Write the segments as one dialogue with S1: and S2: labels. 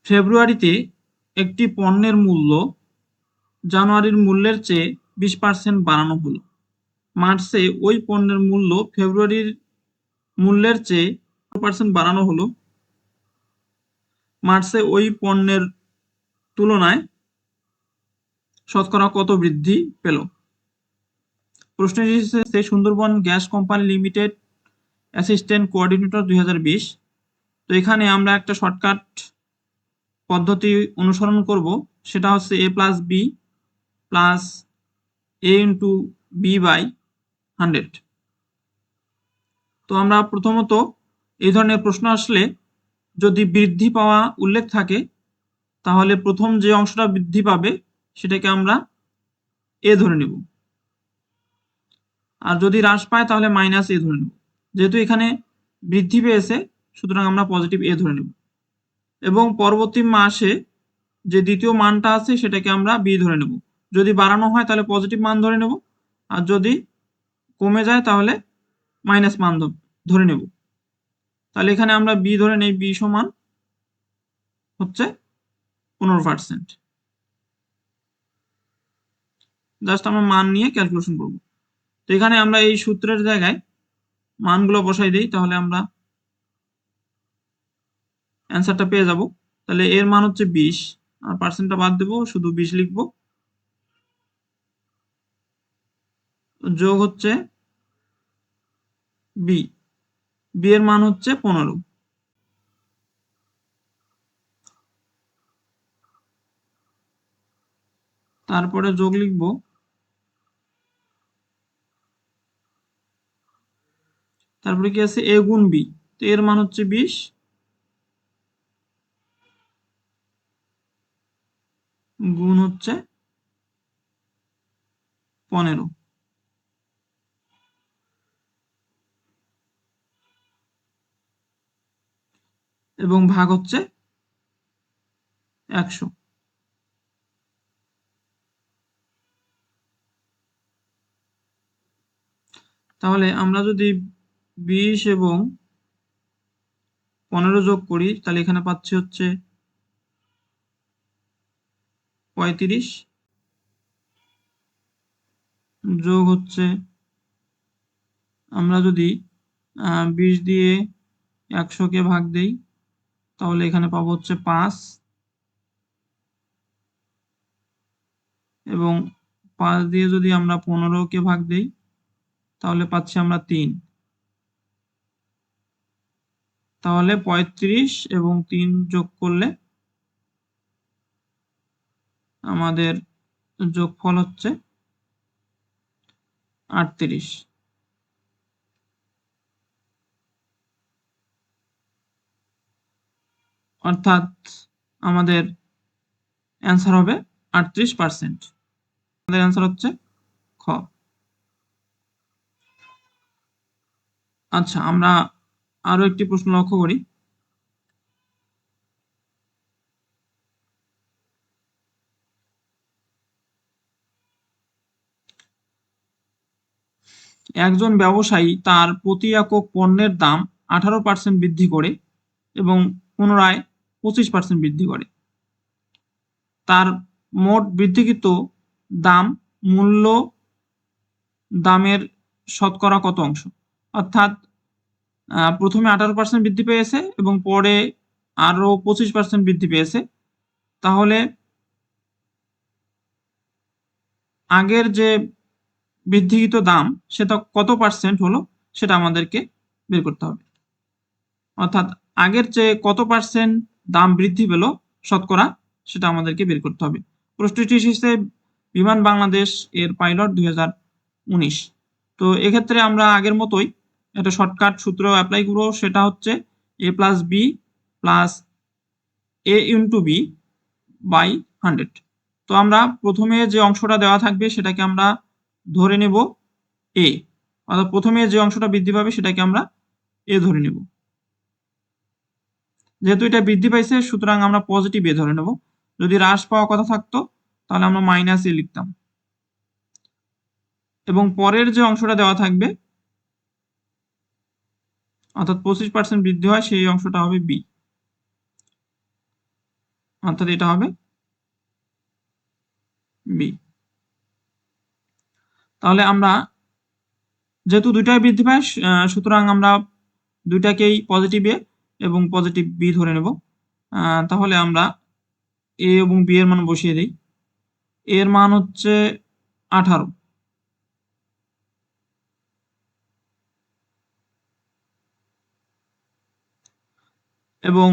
S1: ফেব্রুয়ারিতে একটি পণ্যের মূল্য জানুয়ারির মূল্যের চেয়ে 20% বাড়ানো হলো। মার্চে ওই পণ্যের মূল্য ফেব্রুয়ারির মূল্যের চেয়ে 15% বাড়ানো হলো। মার্চে ওই পণ্যের তুলনায় শতকরা কত বৃদ্ধি পেল? প্রশ্নটি এসেছে Sundarban gas company limited assistant coordinator 2020। তো এখানে আমরা একটা শর্টকাট পদ্ধতি অনুসরণ করব, সেটা হচ্ছে a plus B plus a into B by 100। তো আমরা প্রথমত এই ধরনের প্রশ্ন আসলে যদি বৃদ্ধি পাওয়া উল্লেখ থাকে তাহলে প্রথম যে অংশটা বৃদ্ধি পাবে সেটাকে আমরা এ ধরে নেব, আর যদি হ্রাস পায় তাহলে মাইনাস এ ধরে নেব। যেহেতু এখানে বৃদ্ধি পেয়েছে সুতরাং আমরা পজিটিভ এ ধরে নেব, এবং পরবর্তী মাসে যে দ্বিতীয় মানটা আছে সেটাকে আমরা বি ধরে নেব। যদি বাড়ানো হয় তাহলে পজিটিভ মান ধরে নেব, আর যদি কমে যায় তাহলে মাইনাস মান ধরে নেব। তাহলে এখানে আমরা বি ধরে নেই, বি সমান হচ্ছে 15%। জাস্ট আমরা মান নিয়ে ক্যালকুলেশন করব। তো এখানে আমরা এই সূত্রের জায়গায় মানগুলো বসাই দিই, তাহলে আমরা অ্যান্সারটা পেয়ে যাব। তাহলে এর মান হচ্ছে 20, আর পার্সেন্টটা বাদ দেবো, শুধু 20 লিখবো, যোগ হচ্ছে বি, বি এর মান হচ্ছে 15। তারপরে যোগ লিখব, তারপরে কি আছে এ গুণ বি, তো এর মান হচ্ছে 20 গুণ হচ্ছে 15, এবং ভাগ হচ্ছে 100। তাহলে আমরা যদি 20 এবং 15 যোগ করি তাহলে এখানে পাচ্ছি হচ্ছে 35, যোগ হচ্ছে, আমরা যদি 20 দিয়ে 100-কে ভাগ দেই তাহলে এখানে পাবো হচ্ছে 5, এবং 5 দিয়ে যদি আমরা 15-কে ভাগ দেই তাহলে পাচ্ছি আমরা 3। তাহলে 35 এবং 3 যোগ করলে আমাদের যোগফল হচ্ছে 38। অর্থাৎ আমাদের অ্যান্সার হবে 38%। আমাদের অ্যান্সার হচ্ছে খ। আচ্ছা, আমরা আরো একটি প্রশ্ন লক্ষ্য করি। একজন ব্যবসায়ী তার প্রতি একক পণ্যের দাম 18% বৃদ্ধি করে এবং পুনরায় 25% বৃদ্ধি করে। তার মোট বৃদ্ধিকৃত দাম মূল্য দামের শতকরা কত অংশ? অর্থাৎ প্রথমে 18% বৃদ্ধি পেয়েছে এবং পরে আরো 25% বৃদ্ধি পেয়েছে। তাহলে আগের যে বৃদ্ধিকৃত দাম সেটা কত পার্সেন্ট হলো সেটা আমাদেরকে বের করতে হবে। অর্থাৎ আগের চেয়ে কত পার্সেন্ট দাম বৃদ্ধি পেল শতকরা, সেটা আমাদেরকে বের করতে হবে। প্রশ্নটি এসেছে বিমান বাংলাদেশ এর পাইলট 2019। তো এক্ষেত্রে আমরা আগের মতোই একটা শর্টকাট সূত্র অ্যাপ্লাই করবো, সেটা হচ্ছে a plus B plus a into B by 100। তো আমরা প্রথমে যে অংশটা দেওয়া থাকবে সেটাকে আমরা ধরে নেব এ, অর্থাৎ প্রথমে যে অংশটা বৃদ্ধি পাবে সেটাকে আমরা এ ধরে নেব। যেহেতু এটা বৃদ্ধি পাইছে সুতরাং আমরা পজিটিভ এ ধরে নেব। যদি হ্রাস পাওয়ার কথা থাকতো তাহলে আমরা মাইনাস এ লিখতাম, এবং পরের যে অংশটা দেওয়া থাকবে অর্থাৎ 25% বৃদ্ধি হয় সেই অংশটা হবে বি। অর্থাৎ এটা হবে বি। তাহলে আমরা যেহেতু দুইটাই বৃদ্ধি পায় সুতরাং আমরা দুইটাকেই পজিটিভ এ এবং পজিটিভ বি ধরে নেব। তাহলে আমরা এ এবং বি এর মান বসিয়ে দিই। এর মান হচ্ছে 18 এবং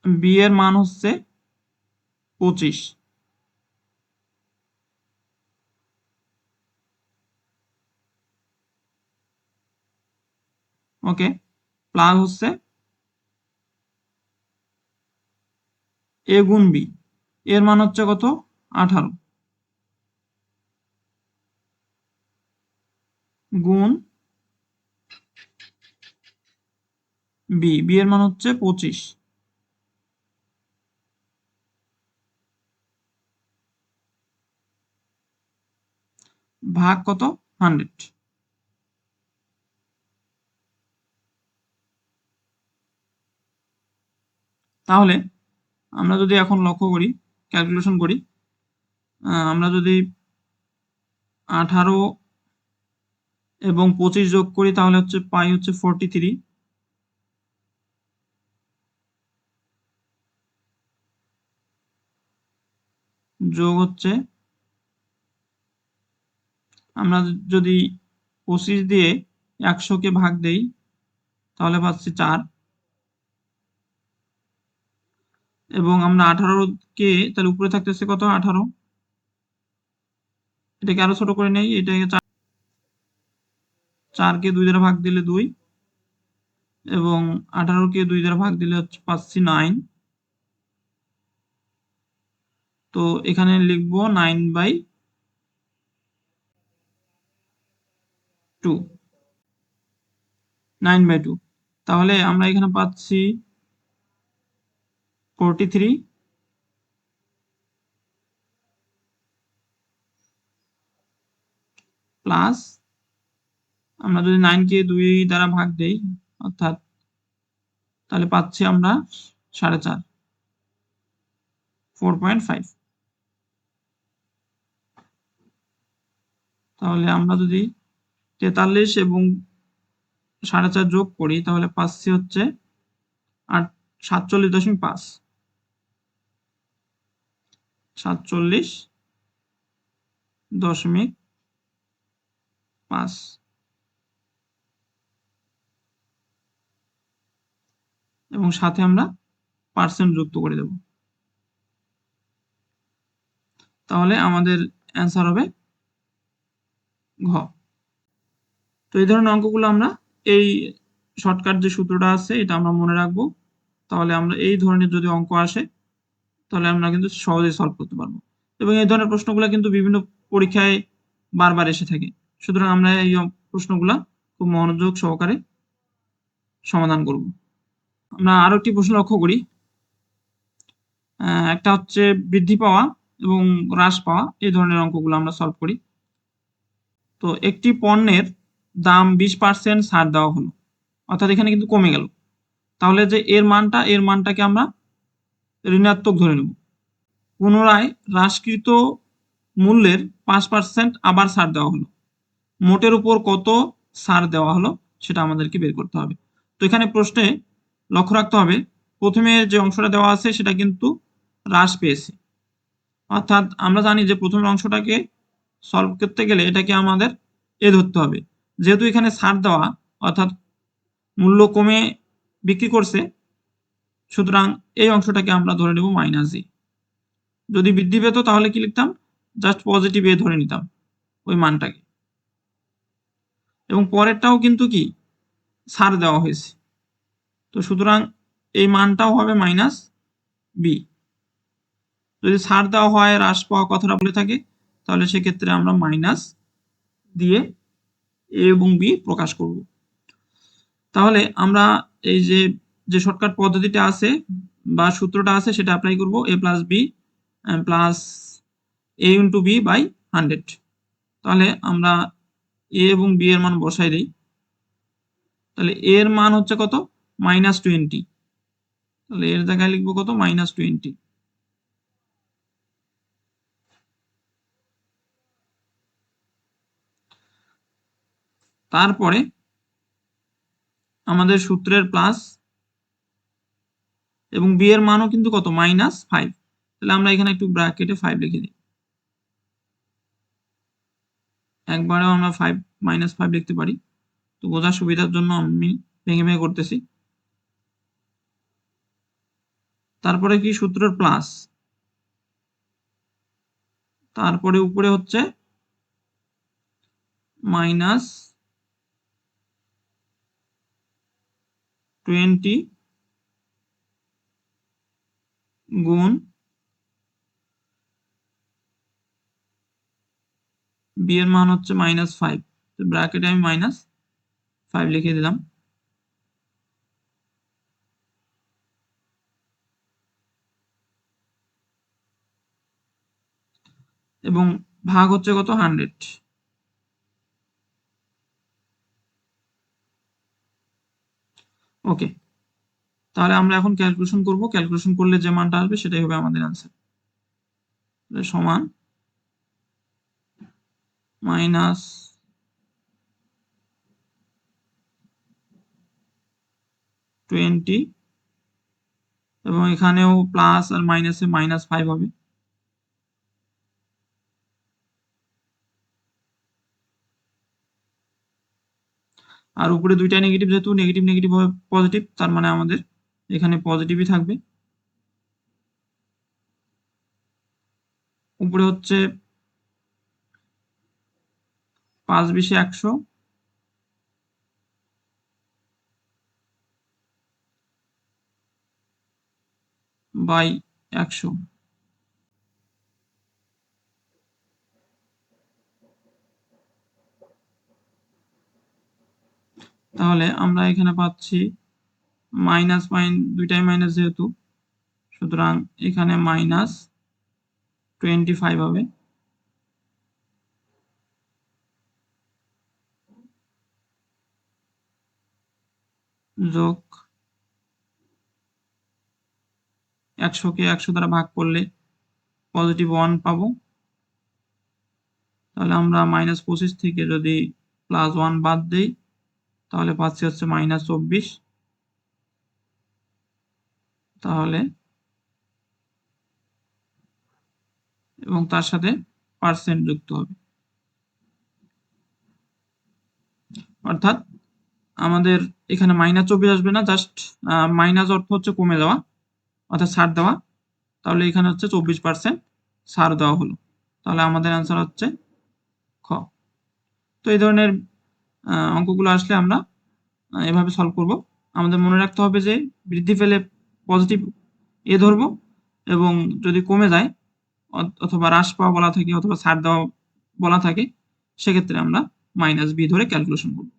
S1: বি এর মান হচ্ছে 25। ওকে, প্লাস হচ্ছে এ গুণ বি, এর মান হচ্ছে কত 18 গুণ বি, বি এর মান হচ্ছে 25 ভাগ কত 100। তাহলে আমরা যদি এখন লক্ষ্য করি, ক্যালকুলেশন করি, আমরা যদি 18 এবং 25 যোগ করি তাহলে হচ্ছে পাই হচ্ছে 43 যোগ হচ্ছে, আমরা যদি 25 দিয়ে 100 কে ভাগ দেই তাহলে পাচ্ছি 4 এবং আমরা 18 কে তাহলে উপরে থাকতেছে কত 18, এটাকে আরো ছোট করে নেই, এটাকে 4 কে 2 দ্বারা ভাগ দিলে 2 এবং 18 কে 2 দ্বারা ভাগ দিলে হচ্ছে পাচ্ছি 9। তো এখানে লিখবো 9/2, 9/2। তাহলে আমরা এখানে পাচ্ছি 43 প্লাস, আমরা যদি 9 কে 2 দ্বারা ভাগ দেই অর্থাৎ তাহলে পাচ্ছি আমরা 4.5, 4.5। তাহলে আমরা যদি 43 এবং 4.5 যোগ করি তাহলে পাচ্ছি হচ্ছে 47.5, 47.5 এবং সাথে আমরা পার্সেন্ট যুক্ত করে দেব। তাহলে আমাদের অ্যান্সার হবে ঘ। তো এই ধরনের অঙ্কগুলো আমরা এই শর্টকাট যে সূত্রটা আছে এটা আমরা মনে রাখবো। তাহলে আমরা এই ধরনের যদি অঙ্ক আসে তাহলে আমরা কিন্তু সহজেই সলভ করতে পারবো এবং এই ধরনের প্রশ্নগুলো কিন্তু বিভিন্ন পরীক্ষায় বারবার এসে থাকে। সুতরাং আমরা এই প্রশ্নগুলা খুব মনোযোগ সহকারে সমাধান করব। আমরা আরো একটি প্রশ্ন লক্ষ্য করি, একটা হচ্ছে বৃদ্ধি পাওয়া এবং হ্রাস পাওয়া, এই ধরনের অঙ্কগুলো আমরা সলভ করি। তো একটি পণ্যের দাম 20% ছাড় দেওয়া হলো, অর্থাৎ এখানে কিন্তু কমে গেল। তাহলে যে এর মানটাকে আমরা ঋণাত্মক ধরে নেব। পুনরায় হ্রাসকৃত মূল্যের 5% আবার ছাড় দেওয়া হলো, মোটের উপর কত ছাড় দেওয়া হলো সেটা আমাদেরকে বের করতে হবে। তো এখানে প্রশ্নে লক্ষ্য রাখতে হবে প্রথমে যে অংশটা দেওয়া আছে সেটা কিন্তু হ্রাস পেয়েছে, অর্থাৎ আমরা জানি যে প্রথমের অংশটাকে সলভ করতে গেলে এটাকে আমাদের এ ধরতে হবে। যেহেতু এখানে ছাড় দেওয়া অর্থাৎ মূল্য কমে বিক্রি করছে, সুতরাং এই অংশটাকে আমরা ধরে নেব -এ। যদি বৃদ্ধি পেত তাহলে কি লিখতাম, জাস্ট পজিটিভ এ ধরে নিতাম ওই মানটাকে। এবং পরেরটাও কিন্তু কি ছাড় দেওয়া হয়েছে, তো সুতরাং এই মানটাও হবে -বি। যদি ছাড় দেওয়া হয় হ্রাস পাওয়া কথাটা বলে থাকে তাহলে সেক্ষেত্রে আমরা মাইনাস দিয়ে এ এবং বি প্রকাশ করব। তাহলে আমরা এই যে শর্টকাট পদ্ধতিটা আছে বা সূত্রটা আছে সেটা অ্যাপ্লাই করব, a + b + a * b / 100। তাহলে আমরা a এবং b এর মান বসাই দেই। তাহলে a এর মান হচ্ছে কত -20, তাহলে এর জায়গায় লিখবো কত, -20। তারপরে আমাদের সূত্রের প্লাস এবং বি এর মানও কিন্তু কত, -5। তাহলে আমরা এখানে একটু ব্র্যাকেটে 5 লিখে দিই। একবারেও আমরা -5 লিখতে পারি, তো বোঝার সুবিধার জন্য আমি ভেঙে ভেঙে করতেছি। তারপরে কি সূত্রের প্লাস, তারপরে উপরে হচ্ছে -20 গুণ বি এর মান হচ্ছে -5, তো ব্র্যাকেটে আমি -5 লিখে দিলাম। এবং ভাগ হচ্ছে কত, 100। ওকে, তাহলে আমরা এখন ক্যালকুলেশন করব, ক্যালকুলেশন করলে যে মানটা আসবে সেটাই হবে আমাদের অ্যান্সার। সমান -20 এবং এখানেও প্লাস আর মাইনাসে -5 হবে। আর উপরে দুইটা নেগেটিভ, যেহেতু নেগেটিভ নেগেটিভ হবে পজিটিভ, তার মানে আমাদের এখানে পজিটিভই থাকবে। উপরে হচ্ছে 5×20 100 বাই 100। তাহলে আমরা এখানে পাচ্ছি মাইনাস দুইটাই মাইনাস, যেহেতু সুতরাং এখানে -25 হবে, যোগ 100কে 100 দ্বারা ভাগ করলে +1 পাবো। তাহলে আমরা -25 থেকে যদি +1 বাদ দেই তাহলে পাচ্ছি হচ্ছে -24। তাহলে এবং তার সাথে পার্সেন্ট যুক্ত হবে, অর্থাৎ আমাদের এখানে -24 আসবে না, জাস্ট মাইনাস অর্থ হচ্ছে কমে যাওয়া, অর্থাৎ ছাড় দেওয়া। তাহলে এখানে হচ্ছে 24% ছাড় দেওয়া হলো। তাহলে আমাদের অ্যান্সার হচ্ছে খ। তো এই ধরনের অঙ্কগুলো আসলে আমরা এভাবে সলভ করব। আমাদের মনে রাখতে হবে যে বৃদ্ধি পেলে পজিটিভ এ ধরবো, এবং যদি কমে যায় অথবা হ্রাস পাওয়া বলা থাকে অথবা ছাড় দেওয়া বলা থাকে, সেক্ষেত্রে আমরা -b ধরে ক্যালকুলেশন করব।